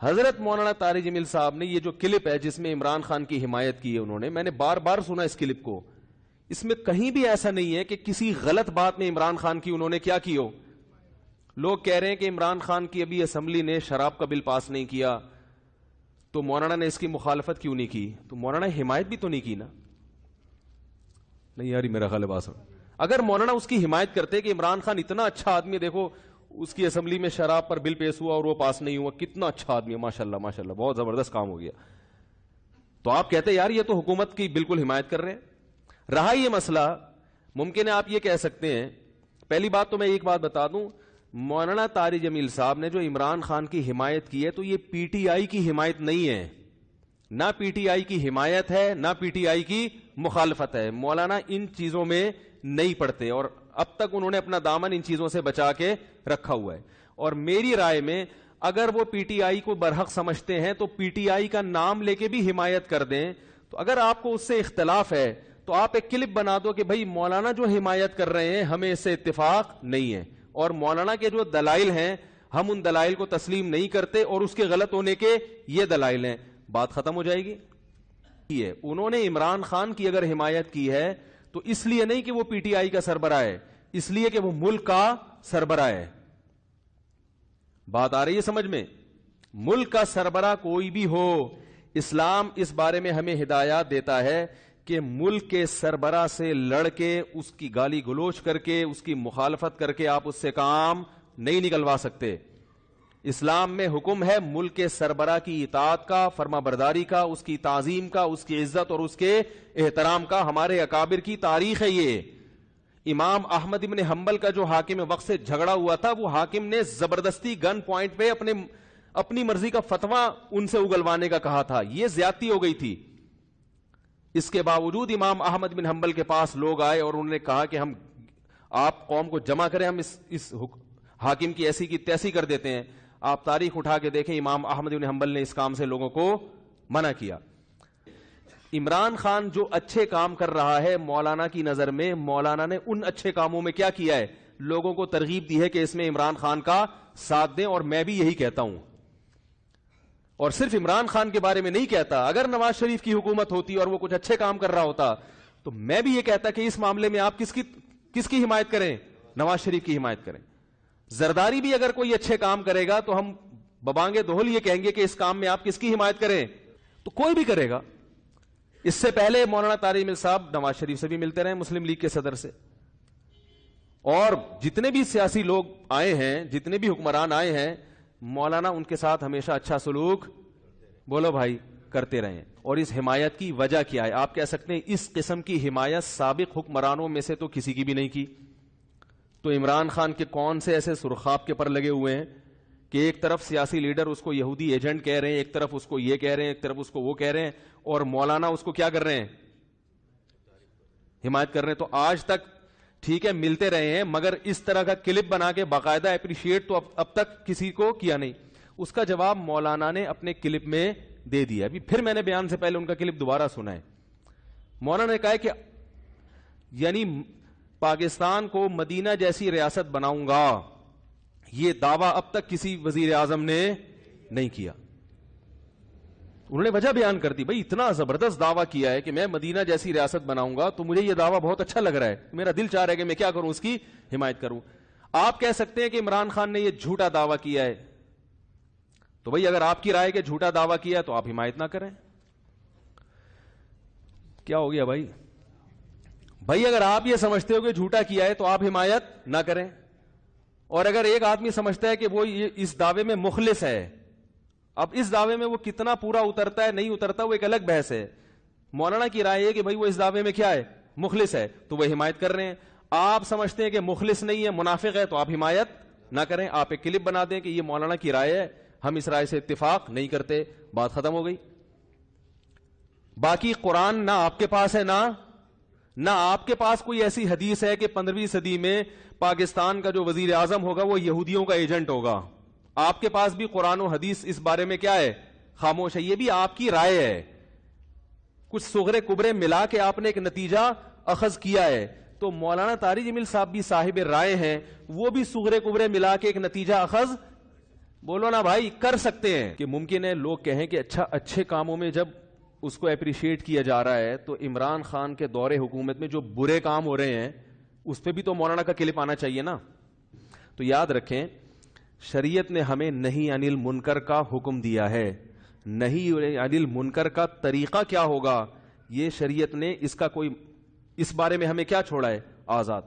حضرت مولانا طارق جمیل صاحب نے یہ جو کلپ ہے جس میں عمران خان کی حمایت کی ہے انہوں نے، میں نے بار بار سنا اس کلپ کو، اس میں کہیں بھی ایسا نہیں ہے کہ کسی غلط بات میں عمران خان کی انہوں نے کیا کی ہو. لوگ کہہ رہے ہیں کہ عمران خان کی ابھی اسمبلی نے شراب کا بل پاس نہیں کیا تو مولانا نے اس کی مخالفت کیوں نہیں کی؟ تو مولانا حمایت بھی تو نہیں کی نا. نہیں یار میرا خیال ہے اگر مولانا اس کی حمایت کرتے کہ عمران خان اتنا اچھا آدمی، دیکھو اس کی اسمبلی میں شراب پر بل پیش ہوا اور وہ پاس نہیں ہوا، کتنا اچھا آدمی ہے، ماشاءاللہ ماشاءاللہ بہت زبردست کام ہو گیا، تو آپ کہتے یار یہ تو حکومت کی بالکل حمایت کر رہے ہیں. رہا یہ مسئلہ، ممکن ہے آپ یہ کہہ سکتے ہیں، پہلی بات تو میں ایک بات بتا دوں، مولانا طارق جمیل صاحب نے جو عمران خان کی حمایت کی ہے تو یہ پی ٹی آئی کی حمایت نہیں ہے، نہ پی ٹی آئی کی حمایت ہے نہ پی ٹی آئی کی مخالفت ہے. مولانا ان چیزوں میں نہیں پڑتے اور اب تک انہوں نے اپنا دامن ان چیزوں سے بچا کے رکھا ہوا ہے. اور میری رائے میں اگر وہ پی ٹی آئی کو برحق سمجھتے ہیں تو پی ٹی آئی کا نام لے کے بھی حمایت کر دیں. تو اگر آپ کو اس سے اختلاف ہے تو آپ ایک کلپ بنا دو کہ بھائی مولانا جو حمایت کر رہے ہیں ہمیں اس سے اتفاق نہیں ہے، اور مولانا کے جو دلائل ہیں ہم ان دلائل کو تسلیم نہیں کرتے اور اس کے غلط ہونے کے یہ دلائل ہیں، بات ختم ہو جائے گی. انہوں نے عمران خان کی اگر حمایت کی ہے تو اس لیے نہیں کہ وہ پی ٹی آئی کا سربراہ ہے، اس لیے کہ وہ ملک کا سربراہ ہے. بات آ رہی ہے سمجھ میں؟ ملک کا سربراہ کوئی بھی ہو، اسلام اس بارے میں ہمیں ہدایات دیتا ہے کہ ملک کے سربراہ سے لڑ کے اس کی گالی گلوچ کر کے اس کی مخالفت کر کے آپ اس سے کام نہیں نکلوا سکتے. اسلام میں حکم ہے ملک کے سربراہ کی اطاعت کا، فرما برداری کا، اس کی تعظیم کا، اس کی عزت اور اس کے احترام کا. ہمارے اکابر کی تاریخ ہے یہ. امام احمد ابن حنبل کا جو حاکم وقت سے جھگڑا ہوا تھا، وہ حاکم نے زبردستی گن پوائنٹ پہ اپنی مرضی کا فتویٰ ان سے اگلوانے کا کہا تھا، یہ زیادتی ہو گئی تھی. اس کے باوجود امام احمد بن حنبل کے پاس لوگ آئے اور انہوں نے کہا کہ ہم آپ قوم کو جمع کریں، ہم اس حاکم کی ایسی کی تیسی کر دیتے ہیں. آپ تاریخ اٹھا کے دیکھیں، امام احمد بن حنبل نے اس کام سے لوگوں کو منع کیا. عمران خان جو اچھے کام کر رہا ہے مولانا کی نظر میں، مولانا نے ان اچھے کاموں میں کیا کیا ہے؟ لوگوں کو ترغیب دی ہے کہ اس میں عمران خان کا ساتھ دیں، اور میں بھی یہی کہتا ہوں. اور صرف عمران خان کے بارے میں نہیں کہتا، اگر نواز شریف کی حکومت ہوتی اور وہ کچھ اچھے کام کر رہا ہوتا تو میں بھی یہ کہتا کہ اس معاملے میں آپ کس کی حمایت کریں؟ نواز شریف کی حمایت کریں. زرداری بھی اگر کوئی اچھے کام کرے گا تو ہم ببانگے دہل یہ کہیں گے کہ اس کام میں آپ کس کی حمایت کریں؟ تو کوئی بھی کرے گا. اس سے پہلے مولانا طارق جمیل صاحب نواز شریف سے بھی ملتے رہے، مسلم لیگ کے صدر سے، اور جتنے بھی سیاسی لوگ آئے ہیں، جتنے بھی حکمران آئے ہیں، مولانا ان کے ساتھ ہمیشہ اچھا سلوک بولو بھائی کرتے رہے. اور اس حمایت کی وجہ کیا ہے؟ آپ کہہ سکتے ہیں اس قسم کی حمایت سابق حکمرانوں میں سے تو کسی کی بھی نہیں کی. تو عمران خان کے کون سے ایسے سرخاب کے پر لگے ہوئے ہیں کہ ایک طرف سیاسی لیڈر اس کو یہودی ایجنٹ کہہ رہے ہیں، ایک طرف اس کو یہ کہہ رہے ہیں، ایک طرف اس کو وہ کہہ رہے ہیں، اور مولانا اس کو کیا کر رہے ہیں؟ حمایت کر رہے ہیں. تو آج تک ٹھیک ہے ملتے رہے ہیں، مگر اس طرح کا کلپ بنا کے باقاعدہ اپریشیٹ تو اب تک کسی کو کیا نہیں. اس کا جواب مولانا نے اپنے کلپ میں دے دیا. ابھی پھر میں نے بیان سے پہلے ان کا کلپ دوبارہ سنا ہے. مولانا نے کہا کہ یعنی پاکستان کو مدینہ جیسی ریاست بناؤں گا، یہ دعویٰ اب تک کسی وزیر اعظم نے نہیں کیا. انہوں نے وجہ بیان کر دی، بھائی اتنا زبردست دعویٰ کیا ہے کہ میں مدینہ جیسی ریاست بناؤں گا تو مجھے یہ دعویٰ بہت اچھا لگ رہا ہے، میرا دل چاہ رہا ہے کہ میں کیا کروں، اس کی حمایت کروں. آپ کہہ سکتے ہیں کہ عمران خان نے یہ جھوٹا دعویٰ کیا ہے، تو بھائی اگر آپ کی رائے کہ جھوٹا دعویٰ کیا ہے تو آپ حمایت نہ کریں. کیا ہو گیا بھائی؟ بھائی اگر آپ یہ سمجھتے ہو کہ جھوٹا کیا ہے تو آپ حمایت نہ کریں. اور اگر ایک آدمی سمجھتا ہے کہ وہ اس دعوے میں مخلص ہے، اب اس دعوے میں وہ کتنا پورا اترتا ہے نہیں اترتا وہ ایک الگ بحث ہے. مولانا کی رائے ہے کہ بھائی وہ اس دعوے میں کیا ہے؟ مخلص ہے، تو وہ حمایت کر رہے ہیں. آپ سمجھتے ہیں کہ مخلص نہیں ہے، منافق ہے، تو آپ حمایت نہ کریں. آپ ایک کلپ بنا دیں کہ یہ مولانا کی رائے ہے، ہم اس رائے سے اتفاق نہیں کرتے، بات ختم ہو گئی. باقی قرآن نہ آپ کے پاس ہے نہ آپ کے پاس کوئی ایسی حدیث ہے کہ 15ویں صدی میں پاکستان کا جو وزیر اعظم ہوگا وہ یہودیوں کا ایجنٹ ہوگا. آپ کے پاس بھی قرآن و حدیث اس بارے میں کیا ہے؟ خاموش ہے. یہ بھی آپ کی رائے ہے، کچھ صغرے کبرے ملا کے آپ نے ایک نتیجہ اخذ کیا ہے. تو مولانا طارق جمیل صاحب بھی صاحب رائے ہیں، وہ بھی صغرے کبرے ملا کے ایک نتیجہ اخذ بولو نا بھائی, کر سکتے ہیں. کہ ممکن ہے لوگ کہیں کہ اچھا اچھے کاموں میں جب اس کو اپریشیٹ کیا جا رہا ہے تو عمران خان کے دور حکومت میں جو برے کام ہو رہے ہیں اس پہ بھی تو مولانا کا کلپ آنا چاہیے نا. تو یاد رکھیں, شریعت نے ہمیں نہیں انل منکر کا حکم دیا ہے. نہیں انل منکر کا طریقہ کیا ہوگا یہ شریعت نے اس کا کوئی, اس بارے میں ہمیں کیا چھوڑا ہے, آزاد.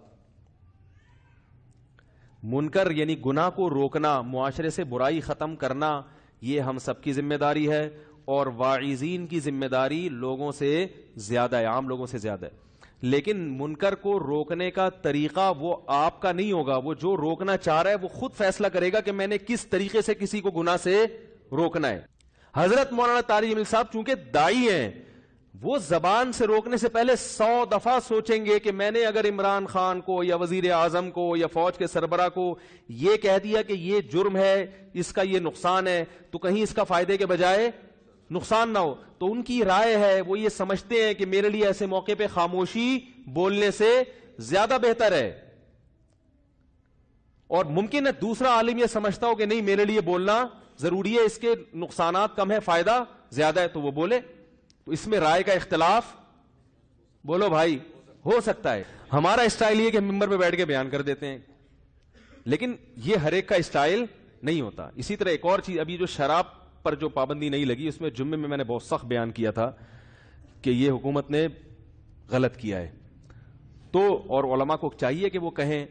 منکر یعنی گناہ کو روکنا, معاشرے سے برائی ختم کرنا, یہ ہم سب کی ذمہ داری ہے, اور واعظین کی ذمہ داری لوگوں سے زیادہ ہے, عام لوگوں سے زیادہ ہے. لیکن منکر کو روکنے کا طریقہ وہ آپ کا نہیں ہوگا, وہ جو روکنا چاہ رہا ہے وہ خود فیصلہ کرے گا کہ میں نے کس طریقے سے کسی کو گناہ سے روکنا ہے. حضرت مولانا طارق جمیل صاحب چونکہ داعی ہیں, وہ زبان سے روکنے سے پہلے 100 دفعہ سوچیں گے کہ میں نے اگر عمران خان کو یا وزیر اعظم کو یا فوج کے سربراہ کو یہ کہہ دیا کہ یہ جرم ہے, اس کا یہ نقصان ہے, تو کہیں اس کا فائدے کے بجائے نقصان نہ ہو. تو ان کی رائے ہے, وہ یہ سمجھتے ہیں کہ میرے لیے ایسے موقع پہ خاموشی بولنے سے زیادہ بہتر ہے. اور ممکن ہے دوسرا عالم یہ سمجھتا ہو کہ نہیں میرے لیے بولنا ضروری ہے, اس کے نقصانات کم ہے فائدہ زیادہ ہے, تو وہ بولے. تو اس میں رائے کا اختلاف, بولو بھائی, ہو سکتا ہے. ہمارا اسٹائل یہ کہ ممبر پہ بیٹھ کے بیان کر دیتے ہیں, لیکن یہ ہر ایک کا اسٹائل نہیں ہوتا. اسی طرح ایک اور چیز, ابھی جو شراب پر جو پابندی نہیں لگی, اس میں جمعے میں نے بہت سخت بیان کیا تھا کہ یہ حکومت نے غلط کیا ہے. تو اور علماء کو چاہیے کہ وہ کہیں.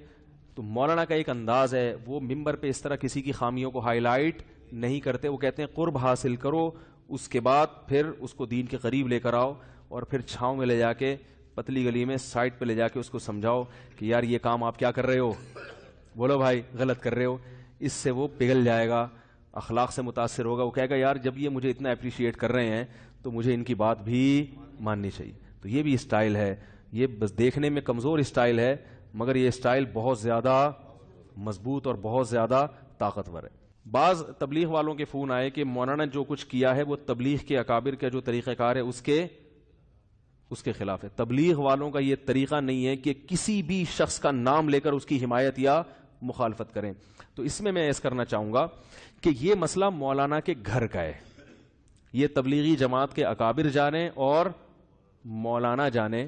تو مولانا کا ایک انداز ہے, وہ ممبر پہ اس طرح کسی کی خامیوں کو ہائی لائٹ نہیں کرتے. وہ کہتے ہیں قرب حاصل کرو, اس کے بعد پھر اس کو دین کے قریب لے کر آؤ, اور پھر چھاؤں میں لے جا کے, پتلی گلی میں سائڈ پہ لے جا کے اس کو سمجھاؤ کہ یار یہ کام آپ کیا کر رہے ہو, بولو بھائی غلط کر رہے ہو. اس سے وہ پگھل جائے گا, اخلاق سے متاثر ہوگا, وہ کہے گا یار جب یہ مجھے اتنا اپریشیٹ کر رہے ہیں تو مجھے ان کی بات بھی ماننی چاہیے. تو یہ بھی اسٹائل ہے, یہ بس دیکھنے میں کمزور اسٹائل ہے, مگر یہ اسٹائل بہت زیادہ مضبوط اور بہت زیادہ طاقتور ہے. بعض تبلیغ والوں کے فون آئے کہ مولانا جو کچھ کیا ہے وہ تبلیغ کے اکابر کا جو طریقہ کار ہے اس کے خلاف ہے. تبلیغ والوں کا یہ طریقہ نہیں ہے کہ کسی بھی شخص کا نام لے کر اس کی حمایت یا مخالفت کریں. تو اس میں عرض کرنا چاہوں گا کہ یہ مسئلہ مولانا کے گھر کا ہے, یہ تبلیغی جماعت کے اکابر جانیں اور مولانا جانیں,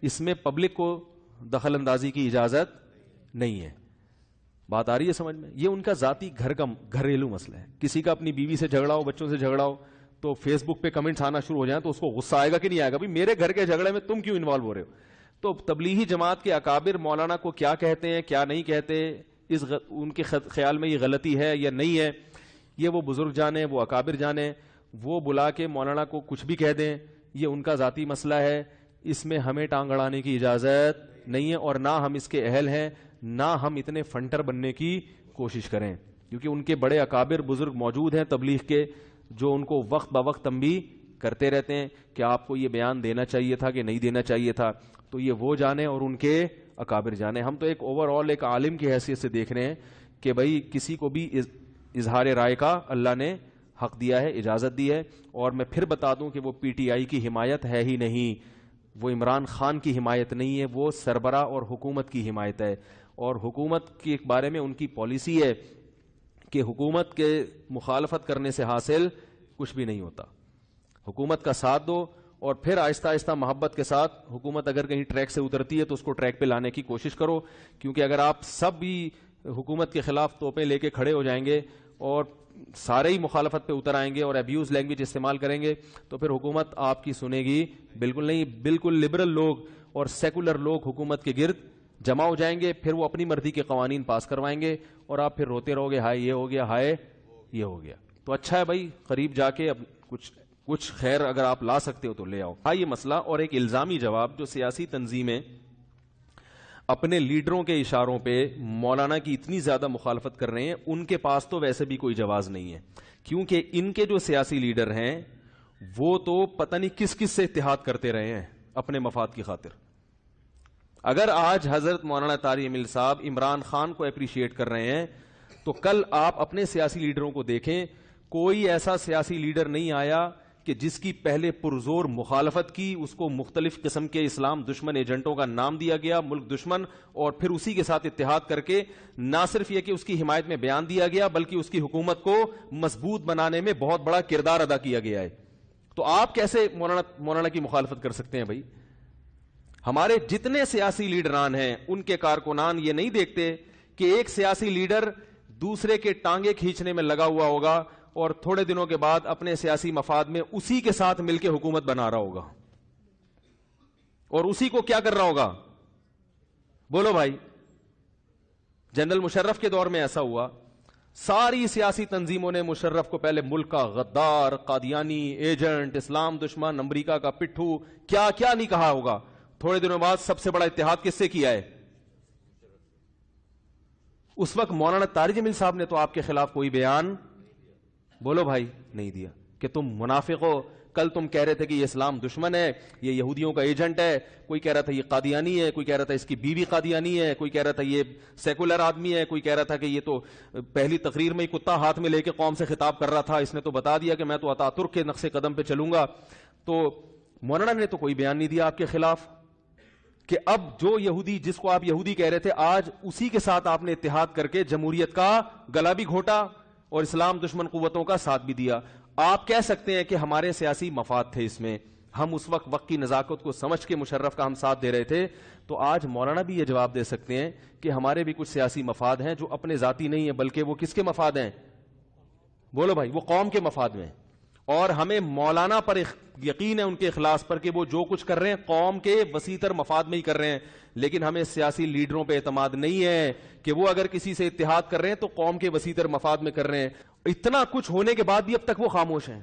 اس میں پبلک کو دخل اندازی کی اجازت نہیں ہے. بات آ رہی ہے سمجھ میں؟ یہ ان کا ذاتی گھر کا گھریلو مسئلہ ہے. کسی کا اپنی بیوی سے جھگڑا ہو, بچوں سے جھگڑا ہو, تو فیس بک پہ کمنٹس آنا شروع ہو جائیں تو اس کو غصہ آئے گا کہ نہیں آئے گا, بھائی میرے گھر کے جھگڑے میں تم کیوں انوالو ہو رہے ہو. تو تبلیغی جماعت کے اکابر مولانا کو کیا کہتے ہیں کیا نہیں کہتے, ان کے خیال میں یہ غلطی ہے یا نہیں ہے, یہ وہ بزرگ جانے, وہ اکابر جانے. وہ بلا کے مولانا کو کچھ بھی کہہ دیں, یہ ان کا ذاتی مسئلہ ہے, اس میں ہمیں ٹانگ اڑانے کی اجازت نہیں ہے, اور نہ ہم اس کے اہل ہیں, نہ ہم اتنے فنٹر بننے کی کوشش کریں, کیونکہ ان کے بڑے اکابر بزرگ موجود ہیں تبلیغ کے جو ان کو وقت بہ وقت تنبیہ کرتے رہتے ہیں کہ آپ کو یہ بیان دینا چاہیے تھا کہ نہیں دینا چاہیے تھا. تو یہ وہ جانے اور ان کے اکابر جانے. ہم تو ایک اوور آل ایک عالم کی حیثیت سے دیکھ رہے ہیں کہ بھائی کسی کو بھی اظہار رائے کا اللہ نے حق دیا ہے, اجازت دی ہے. اور میں پھر بتا دوں کہ وہ پی ٹی آئی کی حمایت ہے ہی نہیں, وہ عمران خان کی حمایت نہیں ہے, وہ سربراہ اور حکومت کی حمایت ہے. اور حکومت کے بارے میں ان کی پالیسی ہے کہ حکومت کے مخالفت کرنے سے حاصل کچھ بھی نہیں ہوتا. حکومت کا ساتھ دو اور پھر آہستہ آہستہ محبت کے ساتھ حکومت اگر کہیں ٹریک سے اترتی ہے تو اس کو ٹریک پہ لانے کی کوشش کرو, کیونکہ اگر آپ سب بھی حکومت کے خلاف توپیں لے کے کھڑے ہو جائیں گے اور سارے ہی مخالفت پہ اتر آئیں گے اور ابیوز لینگویج استعمال کریں گے تو پھر حکومت آپ کی سنے گی بالکل نہیں. بالکل لبرل لوگ اور سیکولر لوگ حکومت کے گرد جمع ہو جائیں گے, پھر وہ اپنی مرضی کے قوانین پاس کروائیں گے اور آپ پھر روتے رہو گے ہائے یہ ہو گیا, ہائے یہ ہو گیا. تو اچھا ہے بھائی قریب جا کے اب کچھ خیر اگر آپ لا سکتے ہو تو لے آؤ. یہ مسئلہ اور ایک الزامی جواب جو سیاسی تنظیمیں اپنے لیڈروں کے اشاروں پہ مولانا کی اتنی زیادہ مخالفت کر رہے ہیں, ان کے پاس تو ویسے بھی کوئی جواز نہیں ہے, کیونکہ ان کے جو سیاسی لیڈر ہیں وہ تو پتہ نہیں کس کس سے اتحاد کرتے رہے ہیں اپنے مفاد کی خاطر. اگر آج حضرت مولانا طارق جمیل صاحب عمران خان کو اپریشیٹ کر رہے ہیں تو کل آپ اپنے سیاسی لیڈروں کو دیکھیں, کوئی ایسا سیاسی لیڈر نہیں آیا کہ کہ جس کی پہلے پرزور مخالفت کی اس کو مختلف قسم کے اسلام دشمن ایجنٹوں کا نام دیا گیا، ملک دشمن، اور پھر اسی کے ساتھ اتحاد کر کے نہ صرف یہ کہ اس کی حمایت میں بیان دیا گیا بلکہ اس کی حکومت کو مضبوط بنانے میں بہت بڑا کردار ادا کیا گیا ہے. تو آپ کیسے مولانا کی مخالفت کر سکتے ہیں بھائی؟ ہمارے جتنے سیاسی لیڈران ہیں ان کے کارکنان یہ نہیں دیکھتے کہ ایک سیاسی لیڈر دوسرے کے ٹانگے کھینچنے میں لگا ہوا ہوگا اور تھوڑے دنوں کے بعد اپنے سیاسی مفاد میں اسی کے ساتھ مل کے حکومت بنا رہا ہوگا، اور اسی کو کیا کر رہا ہوگا؟ بولو بھائی. جنرل مشرف کے دور میں ایسا ہوا، ساری سیاسی تنظیموں نے مشرف کو پہلے ملک کا غدار، قادیانی، ایجنٹ، اسلام دشمن، امریکہ کا پٹھو، کیا کیا نہیں کہا ہوگا. تھوڑے دنوں بعد سب سے بڑا اتحاد کس سے کیا ہے؟ اس وقت مولانا طارق جمیل صاحب نے تو آپ کے خلاف کوئی بیان، بولو بھائی، نہیں دیا کہ تم منافق ہو. کل تم کہہ رہے تھے کہ یہ اسلام دشمن ہے، یہ یہودیوں کا ایجنٹ ہے، کوئی کہہ رہا تھا یہ قادیانی ہے، کوئی کہہ رہا تھا اس کی بیوی قادیانی ہے، کوئی کہہ رہا تھا یہ سیکولر آدمی ہے، کوئی کہہ رہا تھا کہ یہ تو پہلی تقریر میں ہی کتا ہاتھ میں لے کے قوم سے خطاب کر رہا تھا، اس نے تو بتا دیا کہ میں تو اتا ترک کے نقش قدم پہ چلوں گا. تو مولانا نے تو کوئی بیان نہیں دیا آپ کے خلاف کہ اب جو یہودی جس کو آپ یہودی کہہ رہے تھے آج اسی کے ساتھ آپ نے اتحاد کر کے جمہوریت کا گلا بھی گھونٹا اور اسلام دشمن قوتوں کا ساتھ بھی دیا. آپ کہہ سکتے ہیں کہ ہمارے سیاسی مفاد تھے اس میں، ہم اس وقت کی نزاکت کو سمجھ کے مشرف کا ہم ساتھ دے رہے تھے. تو آج مولانا بھی یہ جواب دے سکتے ہیں کہ ہمارے بھی کچھ سیاسی مفاد ہیں جو اپنے ذاتی نہیں ہیں بلکہ وہ کس کے مفاد ہیں؟ بولو بھائی، وہ قوم کے مفاد میں. اور ہمیں مولانا پر یقین ہے، ان کے اخلاص پر، کہ وہ جو کچھ کر رہے ہیں قوم کے وسیع تر مفاد میں ہی کر رہے ہیں. لیکن ہمیں سیاسی لیڈروں پہ اعتماد نہیں ہے کہ وہ اگر کسی سے اتحاد کر رہے ہیں تو قوم کے وسیع تر مفاد میں کر رہے ہیں. اتنا کچھ ہونے کے بعد بھی اب تک وہ خاموش ہیں.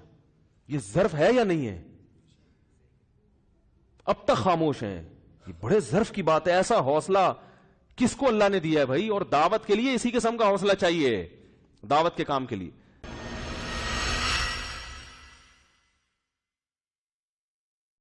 یہ ظرف ہے یا نہیں ہے؟ اب تک خاموش ہیں. یہ بڑے ظرف کی بات ہے. ایسا حوصلہ کس کو اللہ نے دیا ہے بھائی؟ اور دعوت کے لیے اسی قسم کا حوصلہ چاہیے، دعوت کے کام کے لیے.